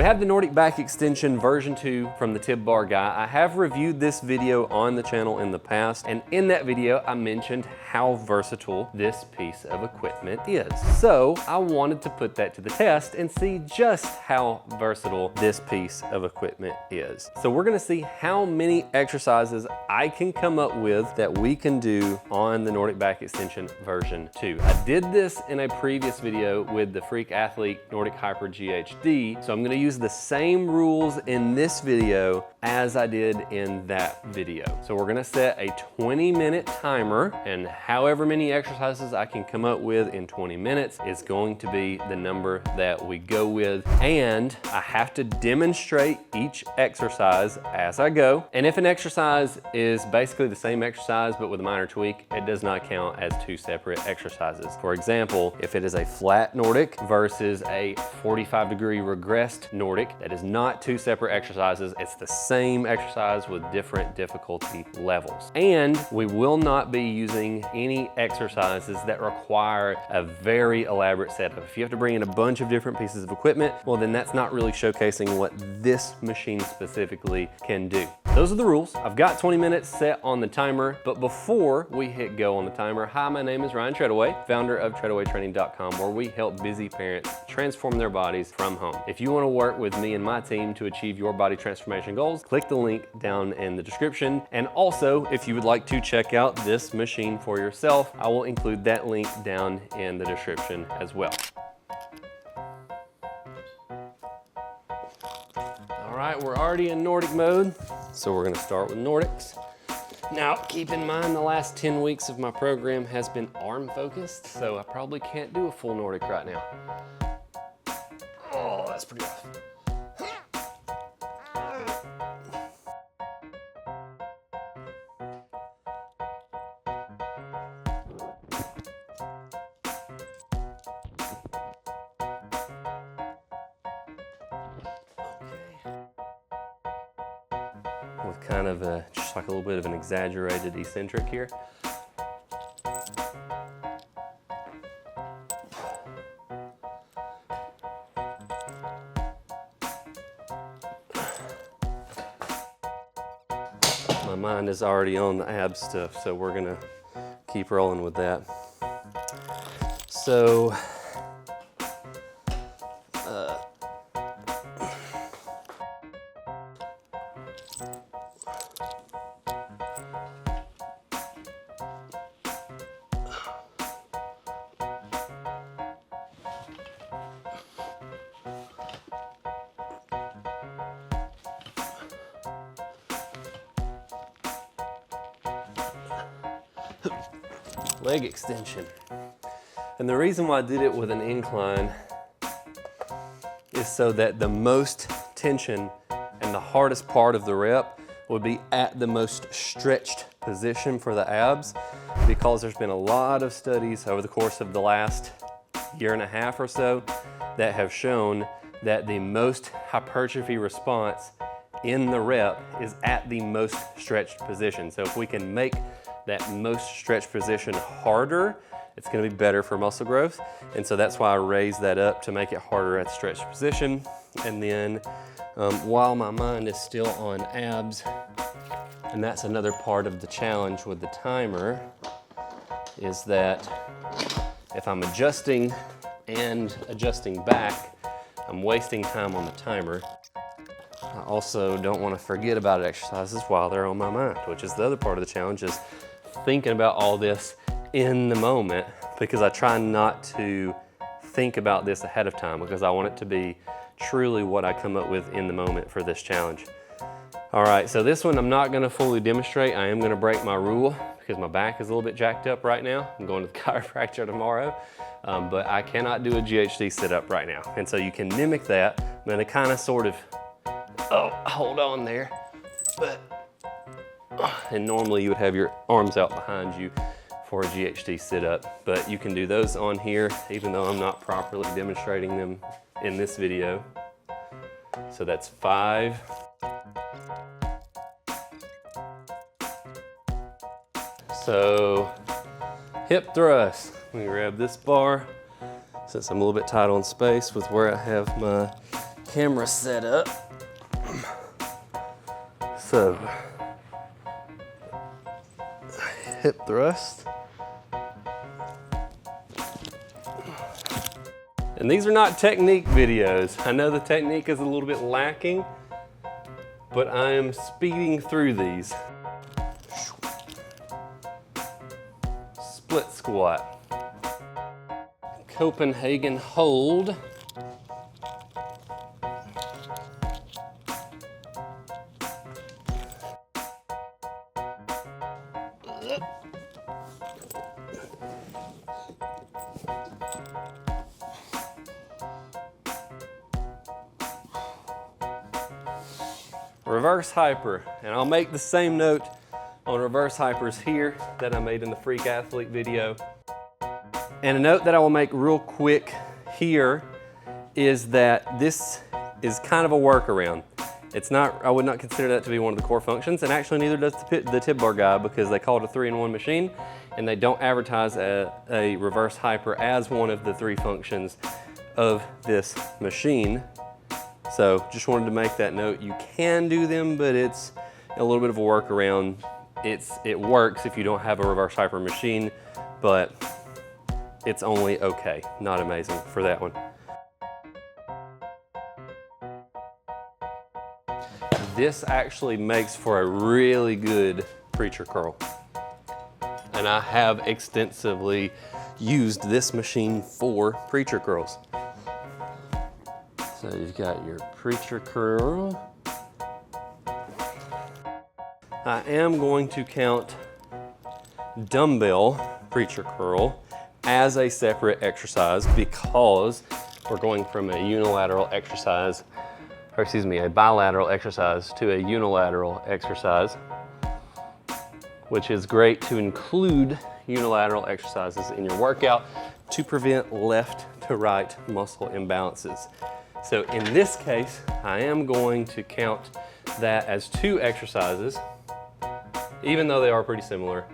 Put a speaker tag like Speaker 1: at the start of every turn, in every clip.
Speaker 1: We have the Nordic Back Extension version 2 from the Tib Bar Guy. I have reviewed this video on the channel in the past, and in that video I mentioned how versatile this piece of equipment is. So I wanted to put that to the test and see just how versatile this piece of equipment is. So we're gonna see how many exercises I can come up with that we can do on the Nordic Back Extension version 2. I did this in a previous video with the Freak Athlete Nordic Hyper GHD, so I'm gonna use the same rules in this video as I did in that video. So we're gonna set a 20-minute timer, and however many exercises I can come up with in 20 minutes is going to be the number that we go with. And I have to demonstrate each exercise as I go. And if an exercise is basically the same exercise but with a minor tweak, it does not count as two separate exercises. For example, if it is a flat Nordic versus a 45-degree regressed Nordic, that is not two separate exercises. It's the same exercise with different difficulty levels. And we will not be using any exercises that require a very elaborate setup. If you have to bring in a bunch of different pieces of equipment, well then that's not really showcasing what this machine specifically can do. Those are the rules. I've got 20 minutes set on the timer, but before we hit go on the timer, hi, my name is Ryan Treadaway, founder of TreadawayTraining.com, where we help busy parents transform their bodies from home. If you want to work with me and my team to achieve your body transformation goals, click the link down in the description. And also, if you would like to check out this machine for yourself, I will include that link down in the description as well. All right, we're already in Nordic mode, so we're gonna start with Nordics. Now, keep in mind the last 10 weeks of my program has been arm focused, so I probably can't do a full Nordic right now. Oh, that's pretty rough. With kind of just like a little bit of an exaggerated eccentric here. My mind is already on the ab stuff, so we're gonna keep rolling with that. So, leg extension. And the reason why I did it with an incline is so that the most tension and the hardest part of the rep would be at the most stretched position for the abs, because there's been a lot of studies over the course of the last year and a half or so that have shown that the most hypertrophy response in the rep is at the most stretched position. So if we can make that most stretched position harder, it's gonna be better for muscle growth. And so that's why I raised that up to make it harder at the stretched position. And then while my mind is still on abs, and that's another part of the challenge with the timer, is that if I'm adjusting and adjusting back, I'm wasting time on the timer. I also don't want to forget about exercises while they're on my mind, which is the other part of the challenge, is thinking about all this in the moment, because I try not to think about this ahead of time, because I want it to be truly what I come up with in the moment for this challenge. All right, so this one I'm not gonna fully demonstrate. I am gonna break my rule because my back is a little bit jacked up right now. I'm going to the chiropractor tomorrow, but I cannot do a GHD sit-up right now. And so you can mimic that. I'm gonna kind of sort of, hold on there, but, and normally you would have your arms out behind you for a GHD sit-up, but you can do those on here, even though I'm not properly demonstrating them in this video. So that's 5. So hip thrust, I'm gonna grab this bar since I'm a little bit tight on space with where I have my camera set up. So, hip thrust. And these are not technique videos. I know the technique is a little bit lacking, but I am speeding through these. Split squat. Copenhagen hold. Reverse hyper, and I'll make the same note on reverse hypers here that I made in the freak athlete video. And a note that I will make real quick here is that this is kind of a workaround. It's not, I would not consider that to be one of the core functions, and actually neither does the Tib Bar Guy, because they call it a 3-in-1 machine, and they don't advertise a reverse hyper as one of the 3 functions of this machine. So just wanted to make that note. You can do them, but it's a little bit of a workaround. It works if you don't have a reverse hyper machine, but it's only okay, not amazing for that one. This actually makes for a really good preacher curl. And I have extensively used this machine for preacher curls. So you've got your preacher curl. I am going to count dumbbell preacher curl as a separate exercise because we're going from a unilateral exercise, or excuse me, a bilateral exercise to a unilateral exercise, which is great to include unilateral exercises in your workout to prevent left to right muscle imbalances. So in this case, I am going to count that as 2 exercises, even though they are pretty similar,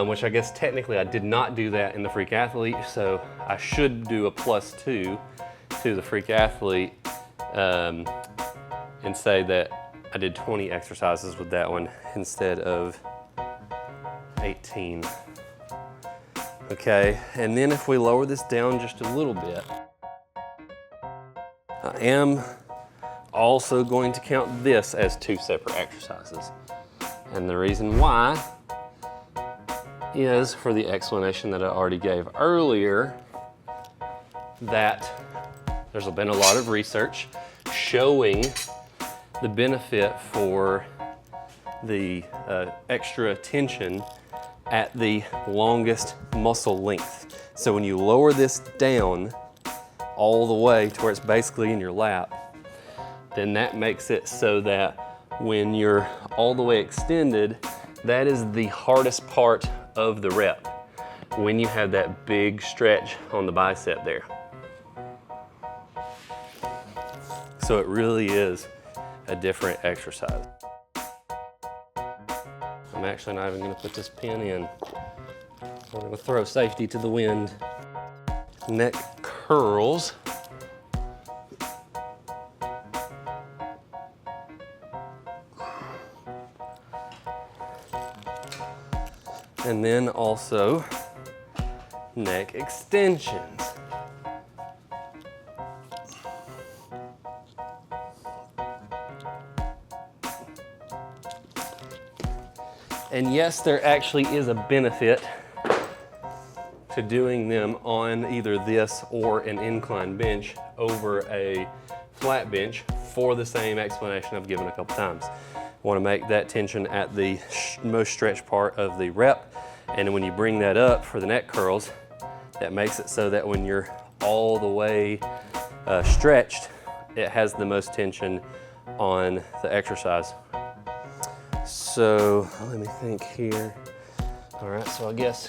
Speaker 1: which I guess technically I did not do that in the freak athlete, so I should do a +2 to the freak athlete and say that I did 20 exercises with that one instead of 18. Okay, and then if we lower this down just a little bit, I am also going to count this as 2 separate exercises. And the reason why is for the explanation that I already gave earlier, that there's been a lot of research showing the benefit for the extra tension at the longest muscle length. So when you lower this down all the way to where it's basically in your lap, then that makes it so that when you're all the way extended, that is the hardest part of the rep, when you have that big stretch on the bicep there. So it really is a different exercise. I'm actually not even going to put this pin in. I'm going to throw safety to the wind. Neck curls. And then also neck extensions. And yes, there actually is a benefit to doing them on either this or an incline bench over a flat bench for the same explanation I've given a couple times. I want to make that tension at the most stretched part of the rep, and when you bring that up for the neck curls, that makes it so that when you're all the way stretched, it has the most tension on the exercise. So let me think here. All right, so I guess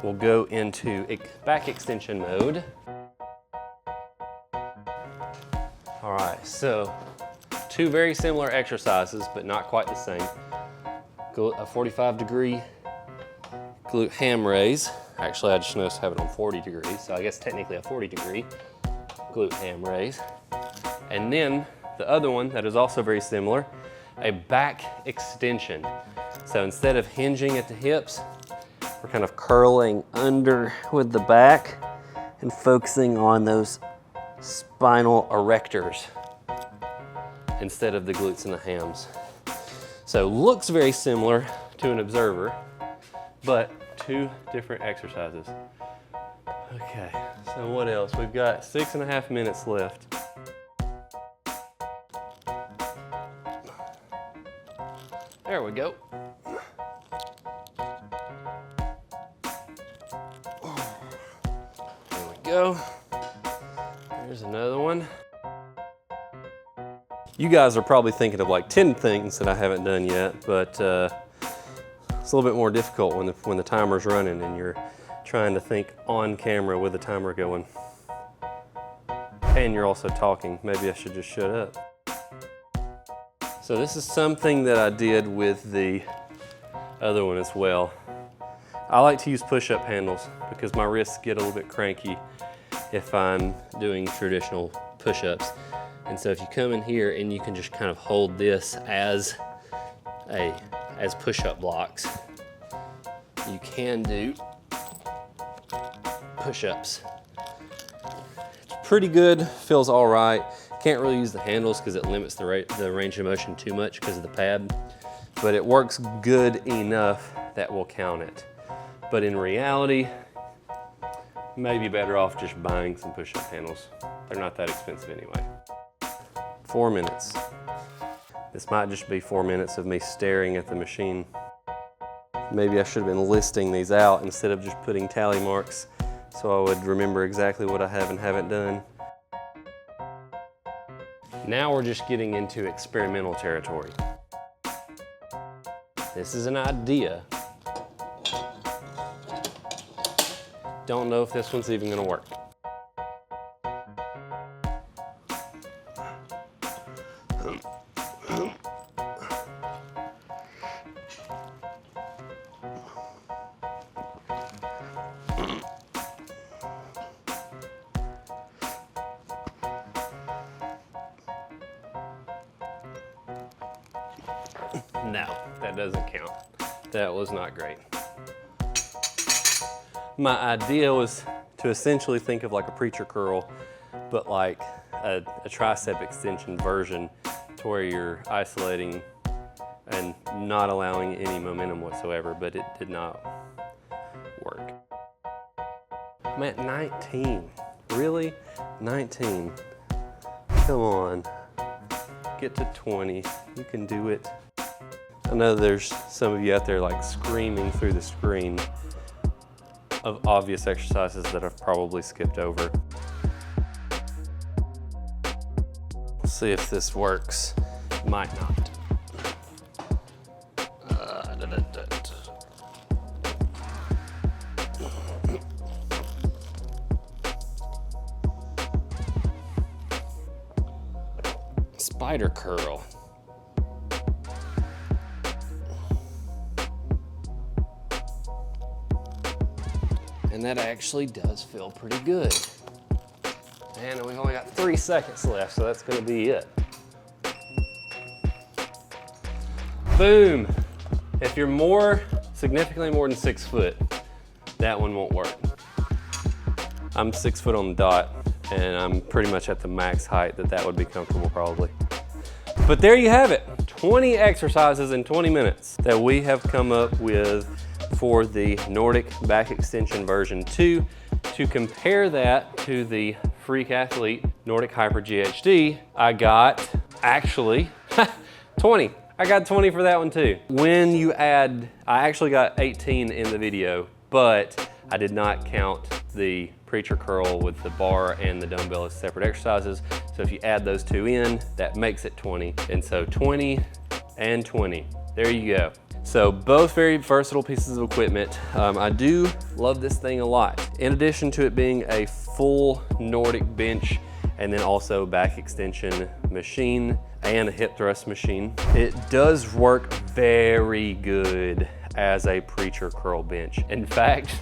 Speaker 1: we'll go into back extension mode. All right, so 2 very similar exercises, but not quite the same. A 45-degree glute ham raise. Actually, I just noticed I have it on 40 degrees, so I guess technically a 40-degree glute ham raise. And then the other one that is also very similar, a back extension. So instead of hinging at the hips, we're kind of curling under with the back and focusing on those spinal erectors instead of the glutes and the hams. So looks very similar to an observer, but two different exercises. Okay, so what else? We've got 6.5 minutes left. There we go. There we go. There's another one. You guys are probably thinking of like 10 things that I haven't done yet, but it's a little bit more difficult when the timer's running and you're trying to think on camera with the timer going. And you're also talking. Maybe I should just shut up. So this is something that I did with the other one as well. I like to use push-up handles because my wrists get a little bit cranky if I'm doing traditional push-ups. And so if you come in here and you can just kind of hold this as push-up blocks, you can do push-ups. It's pretty good, feels all right. Can't really use the handles because it limits the range of motion too much because of the pad, but it works good enough that we'll count it. But in reality, maybe better off just buying some push-up handles. They're not that expensive anyway. 4 minutes. This might just be 4 minutes of me staring at the machine. Maybe I should have been listing these out instead of just putting tally marks so I would remember exactly what I have and haven't done. Now we're just getting into experimental territory. This is an idea. Don't know if this one's even gonna work. No, that doesn't count. That was not great. My idea was to essentially think of like a preacher curl, but like a tricep extension version to where you're isolating and not allowing any momentum whatsoever, but it did not work. I'm at 19. Really? 19. Come on. Get to 20. You can do it. I know there's some of you out there like screaming through the screen of obvious exercises that I've probably skipped over. Let's see if this works. Might not. Spider curl. And that actually does feel pretty good. And we've only got 3 seconds left, so that's gonna be it. Boom. If you're significantly more than 6 foot, that one won't work. I'm 6 foot on the dot, and I'm pretty much at the max height that would be comfortable probably. But there you have it, 20 exercises in 20 minutes that we have come up with for the Nordic Back Extension version 2. To compare that to the Freak Athlete Nordic Hyper GHD, I got actually 20. I got 20 for that one too. When you add, I actually got 18 in the video, but I did not count the preacher curl with the bar and the dumbbell as separate exercises. So if you add those two in, that makes it 20. And so 20 and 20, there you go. So both very versatile pieces of equipment. I do love this thing a lot. In addition to it being a full Nordic bench and then also back extension machine and a hip thrust machine, it does work very good as a preacher curl bench. In fact,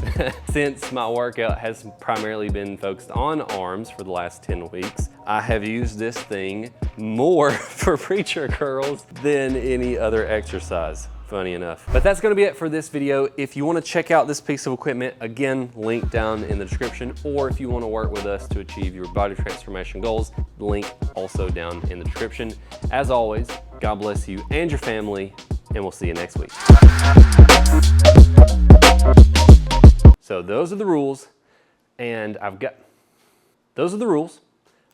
Speaker 1: since my workout has primarily been focused on arms for the last 10 weeks, I have used this thing more for preacher curls than any other exercise. Funny enough. But that's gonna be it for this video. If you wanna check out this piece of equipment, again, link down in the description, or if you wanna work with us to achieve your body transformation goals, link also down in the description. As always, God bless you and your family, and we'll see you next week. So those are the rules, and those are the rules.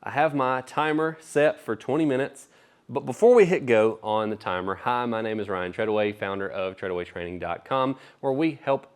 Speaker 1: I have my timer set for 20 minutes. But before we hit go on the timer, hi, my name is Ryan Treadaway, founder of TreadawayTraining.com, where we help